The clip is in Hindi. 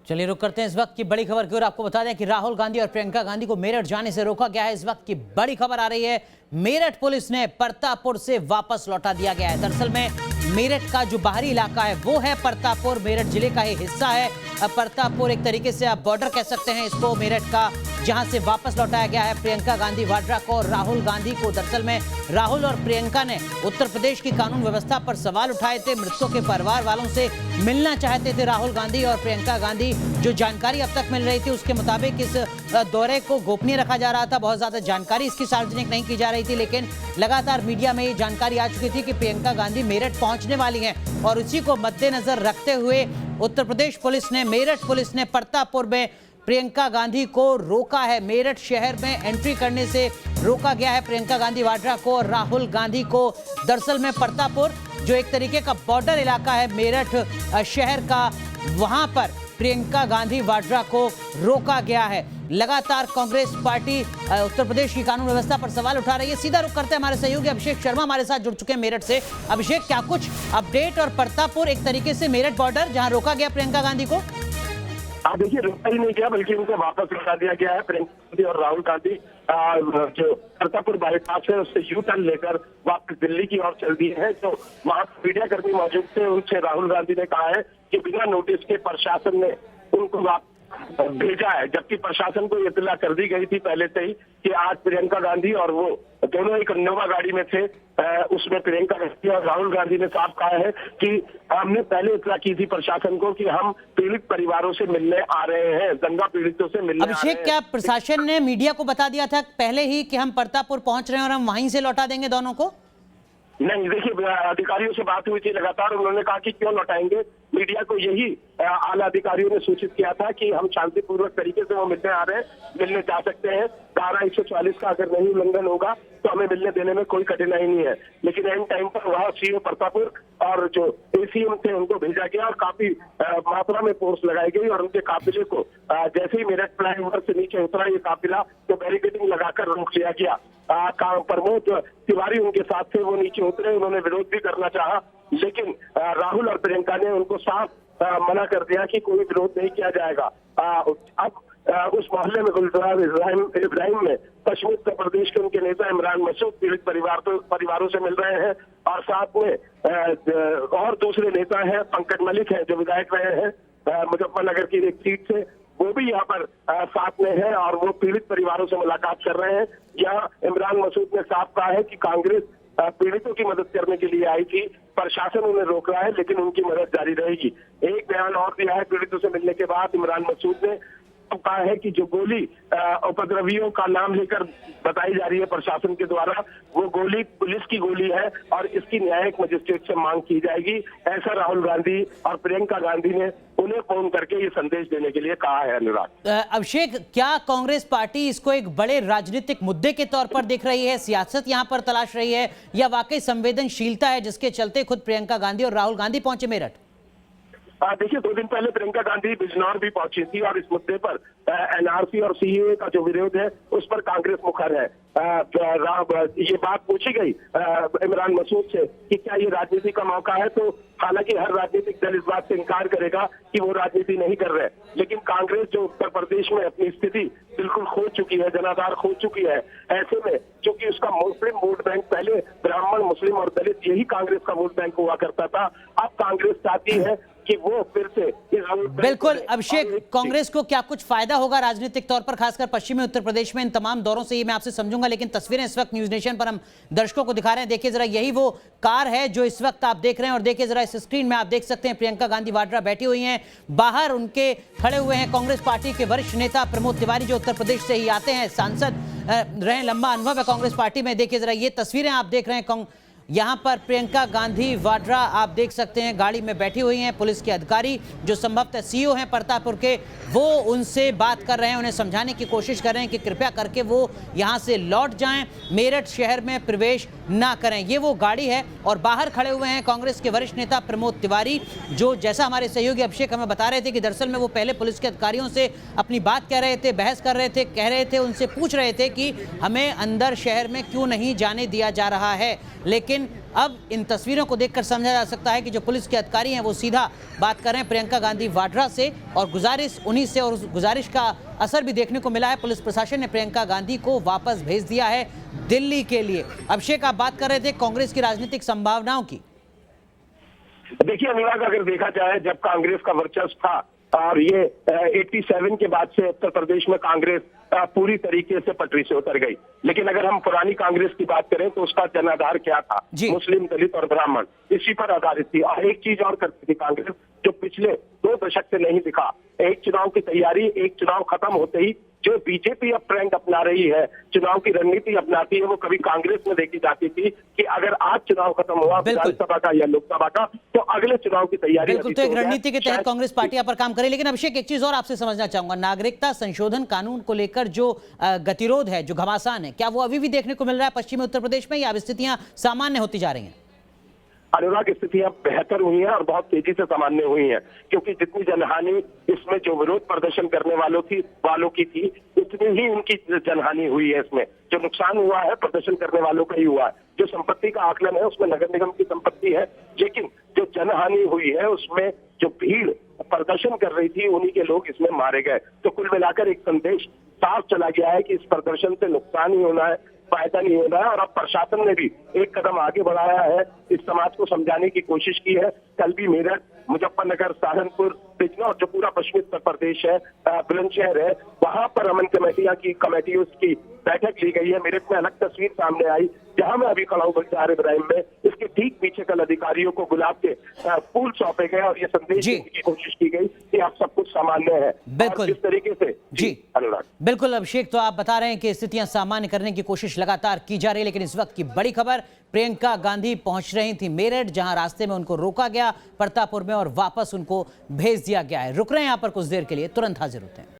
चलिए रुक करते हैं इस वक्त की बड़ी खबर की ओर। आपको बता दें कि राहुल गांधी और प्रियंका गांधी को मेरठ जाने से रोका गया है। इस वक्त की बड़ी खबर आ रही है, मेरठ पुलिस ने प्रतापपुर से वापस लौटा दिया गया है। दरअसल में मेरठ का जो बाहरी इलाका है वो है प्रतापपुर, मेरठ जिले का ही हिस्सा है। प्रतापपुर एक तरीके से आप बॉर्डर कह सकते हैं इसको मेरठ का, जहां से वापस लौटाया गया है प्रियंका गांधी वाड्रा को और राहुल गांधी को। दरअसल में राहुल और प्रियंका ने उत्तर प्रदेश की कानून व्यवस्था पर सवाल उठाए थे। मृतकों के परिवार वालों से मिलना चाहते थे राहुल गांधी और प्रियंका गांधी। जो जानकारी अब तक मिल रही थी उसके मुताबिक इस दौरे को गोपनीय रखा जा रहा था, बहुत ज्यादा जानकारी इसकी सार्वजनिक नहीं की जा रही थी, लेकिन लगातार मीडिया में ये जानकारी आ चुकी थी कि प्रियंका गांधी मेरठ पहुंचने वाली हैं और उसी को मद्देनजर रखते हुए उत्तर प्रदेश पुलिस ने, मेरठ पुलिस ने प्रतापपुर में प्रियंका गांधी को रोका है। मेरठ शहर में एंट्री करने से रोका गया है प्रियंका गांधी वाड्रा को और राहुल गांधी को। दरअसल में प्रतापपुर जो एक तरीके का बॉर्डर इलाका है मेरठ शहर का, वहां पर प्रियंका गांधी वाड्रा को रोका गया है। लगातार कांग्रेस पार्टी उत्तर प्रदेश की कानून व्यवस्था पर सवाल उठा रही है। सीधा रुख करते हैं, हमारे सहयोगी अभिषेक शर्मा हमारे साथ जुड़ चुके हैं मेरठ से। अभिषेक, क्या कुछ अपडेट? और प्रतापपुर एक तरीके से मेरठ बॉर्डर जहां रोका गया प्रियंका गांधी को। देखिए, रोका ही नहीं गया बल्कि उनको वापस लौटा दिया गया है। प्रियंका गांधी और राहुल गांधी जो प्रतापपुर बाईपास है उससे यू टर्न लेकर वापस दिल्ली की ओर चल दिए हैं। तो वहां मीडिया कर्मी मौजूद थे, उनसे राहुल गांधी ने कहा है कि बिना नोटिस के प्रशासन ने उनको भेजा है, जबकि प्रशासन को इत्तला कर दी गई थी पहले से ही कि आज प्रियंका गांधी और वो दोनों एक इनोवा गाड़ी में थे। उसमें प्रियंका गांधी और राहुल गांधी ने साफ कहा है कि हमने पहले इत्तला की थी प्रशासन को कि हम पीड़ित परिवारों से मिलने आ रहे हैं, दंगा पीड़ितों से मिलने। अभिषेक, क्या प्रशासन ने मीडिया को बता दिया था पहले ही कि हम प्रतापपुर पहुंच रहे हैं और हम वहीं से लौटा देंगे दोनों को? नहीं, देखिए, अधिकारियों से बात हुई थी लगातार, उन्होंने कहा कि क्यों लौटाएंगे। मीडिया को यही आला अधिकारियों ने सूचित किया था कि हम शांतिपूर्वक तरीके से वो मिलने आ रहे हैं, मिलने जा सकते हैं। धारा 144 का अगर नहीं उल्लंघन होगा तो हमें मिलने देने में कोई कठिनाई नहीं है। लेकिन एंड टाइम पर वहाँ सीओ प्रतापपुर और जो एसीएम थे उनको भेजा गया और काफी मात्रा में फोर्स लगाई गई और उनके काफिले को जैसे ही मेरठ फ्लाईओवर से नीचे उतरा ये काफिला, तो बैरिकेडिंग लगाकर रोक लिया गया। प्रमोद तिवारी उनके साथ थे, वो नीचे उतरे, उन्होंने विरोध भी करना चाहा, लेकिन राहुल और प्रियंका ने उनको साफ मना कर दिया कि कोई विरोध नहीं किया जाएगा। अब उस मोहल्ले में गुलजार इब्राहिम में पश्चिमी उत्तर प्रदेश के उनके नेता इमरान मसूद पीड़ित परिवारों से मिल रहे हैं और साथ में और दूसरे नेता हैं, पंकज मलिक है जो विधायक रहे हैं मुजफ्फरनगर की एक सीट से, वो भी यहाँ पर साथ में है और वो पीड़ित परिवारों से मुलाकात कर रहे हैं। यहाँ इमरान मसूद ने साफ कहा है कि कांग्रेस पीड़ितों की मदद करने के लिए आई थी, प्रशासन उन्हें रोक रहा है लेकिन उनकी मदद जारी रहेगी। एक बयान और दिया है पीड़ितों से मिलने के बाद इमरान मसूद ने कहा है कि जो गोली उपद्रवियों का नाम लेकर बताई जा रही है प्रशासन के द्वारा, वो गोली पुलिस की गोली है और इसकी न्यायिक मजिस्ट्रेट से मांग की जाएगी। ऐसा राहुल गांधी और प्रियंका गांधी ने उन्हें फोन करके ये संदेश देने के लिए कहा है। अनुराग, अभिषेक, क्या कांग्रेस पार्टी इसको एक बड़े राजनीतिक मुद्दे के तौर पर देख रही है, सियासत यहाँ पर तलाश रही है, या वाकई संवेदनशीलता है जिसके चलते खुद प्रियंका गांधी और राहुल गांधी पहुंचे मेरठ? देखिए, 2 दिन पहले प्रियंका गांधी बिजनौर भी पहुंची थी और इस मुद्दे पर एनआरसी और सीएए का जो विरोध है उस पर कांग्रेस मुखर है। ये बात पूछी गई इमरान मसूद से कि क्या ये राजनीति का मौका है, तो हालांकि हर राजनीतिक दल इस बात से इनकार करेगा कि वो राजनीति नहीं कर रहे, लेकिन कांग्रेस जो उत्तर प्रदेश में अपनी स्थिति बिल्कुल खो चुकी है, जनाधार खो चुकी है, ऐसे में क्योंकि उसका मुस्लिम वोट बैंक पहले ब्राह्मण, मुस्लिम और दलित यही कांग्रेस का वोट बैंक हुआ करता था, अब कांग्रेस चाहती है कि वो फिर से इस बिल्कुल। अभिषेक, कांग्रेस को क्या कुछ फायदा होगा राजनीतिक तौर पर, खासकर पश्चिमी उत्तर प्रदेश में इन तमाम दौरों से, ये मैं आपसे समझूंगा, लेकिन तस्वीरें इस वक्त न्यूज नेशन पर हम दर्शकों को दिखा रहे हैं। देखिए जरा, यही वो कार है जो इस वक्त आप देख रहे हैं और देखिए जरा इस स्क्रीन में आप देख सकते हैं प्रियंका गांधी वाड्रा बैठी हुई हैं। बाहर उनके खड़े हुए हैं कांग्रेस पार्टी के वरिष्ठ नेता प्रमोद तिवारी जो उत्तर प्रदेश से ही आते हैं, सांसद रहे, लंबा अनुभव है कांग्रेस पार्टी में। देखिए जरा ये तस्वीरें आप देख रहे हैं, यहाँ पर प्रियंका गांधी वाड्रा आप देख सकते हैं गाड़ी में बैठी हुई हैं। पुलिस के अधिकारी जो संभवतः सीईओ हैं प्रतापपुर के, वो उनसे बात कर रहे हैं, उन्हें समझाने की कोशिश कर रहे हैं कि कृपया करके वो यहाँ से लौट जाएं, मेरठ शहर में प्रवेश ना करें। ये वो गाड़ी है और बाहर खड़े हुए हैं कांग्रेस के वरिष्ठ नेता प्रमोद तिवारी, जो जैसा हमारे सहयोगी अभिषेक हमें बता रहे थे कि दरअसल में वो पहले पुलिस के अधिकारियों से अपनी बात कह रहे थे, बहस कर रहे थे, कह रहे थे, उनसे पूछ रहे थे कि हमें अंदर शहर में क्यों नहीं जाने दिया जा रहा है, लेकिन लेकिन अब इन तस्वीरों को देखकर समझा जा सकता है कि जो पुलिस के अधिकारी हैं वो सीधा बात कर रहे हैं प्रियंका गांधी वाड्रा से और गुजारिश उन्हीं से, और उस गुजारिश का असर भी देखने को मिला है। पुलिस प्रशासन ने प्रियंका गांधी को वापस भेज दिया है दिल्ली के लिए। अभिषेक, आप बात कर रहे थे कांग्रेस की राजनीतिक संभावनाओं की। देखिए अनुराग, अगर देखा जाए जब कांग्रेस का वर्चस्व था और ये 87 के बाद से उत्तर प्रदेश में कांग्रेस पूरी तरीके से पटरी से उतर गई। लेकिन अगर हम पुरानी कांग्रेस की बात करें तो उसका जनाधार क्या था? मुस्लिम, दलित और ब्राह्मण, इसी पर आधारित थी। और एक चीज और करती थी कांग्रेस जो पिछले 2 दशक से नहीं दिखा, एक चुनाव की तैयारी, एक चुनाव खत्म होते ही जो बीजेपी अब ट्रेंड अपना रही है, चुनाव की रणनीति अपनाती है, वो कभी कांग्रेस में देखी जाती थी कि अगर आज चुनाव खत्म हुआ विधानसभा का या लोकसभा का तो अगले चुनाव की तैयारी। बिल्कुल, तो एक रणनीति के तहत कांग्रेस पार्टियां पर काम करे। लेकिन अभिषेक, एक चीज और आपसे समझना चाहूंगा, नागरिकता संशोधन कानून को लेकर जो गतिरोध है, जो घमासान है, क्या वो अभी भी देखने को मिल रहा है पश्चिमी उत्तर प्रदेश में, या अब स्थितियां सामान्य होती जा रही हैं? अनुराग, स्थितियां बेहतर हुई हैं और बहुत तेजी से सामान्य हुई हैं, क्योंकि जितनी जनहानि इसमें जो विरोध प्रदर्शन करने वालों की थी उतनी ही उनकी जनहानि हुई है। इसमें जो नुकसान हुआ है प्रदर्शन करने वालों का ही हुआ है। जो संपत्ति का आकलन है उसमें नगर निगम की संपत्ति है, लेकिन जो जनहानि हुई है उसमें जो भीड़ प्रदर्शन कर रही थी उन्हीं के लोग इसमें मारे गए। तो कुल मिलाकर एक संदेश साफ चला गया है कि इस प्रदर्शन से नुकसान ही होना है, फायदा नहीं होना है। और अब प्रशासन ने भी एक कदम आगे बढ़ाया है, इस समाज को समझाने की कोशिश की है। कल भी मेरठ, मुजफ्फरनगर, सहारनपुर, बिजनौर, जो पूरा पश्चिमी उत्तर प्रदेश है, बुलंदशहर है, वहां पर अमन कमेटियों की बैठक ली गई है। मेरठ में अलग तस्वीर सामने आई, जहां मैं अभी खड़ा हूं गुलजार इब्राहिम में, इसके ठीक पीछे कल अधिकारियों को गुलाब के फूल सौंपे गए और ये संदेश देने की कोशिश की गई कि आप सब कुछ सामान्य है। बिल्कुल, इस तरीके से जी अनुराग। बिल्कुल अभिषेक, तो आप बता रहे हैं कि स्थितियां सामान्य करने की कोशिश लगातार की जा रही है। लेकिन इस वक्त की बड़ी खबर, प्रियंका गांधी पहुंच रही थी मेरठ, जहां रास्ते में उनको रोका गया प्रतापपुर में और वापस उनको भेज दिया गया है। रुक रहे हैं यहां पर कुछ देर के लिए, तुरंत हाजिर होते हैं।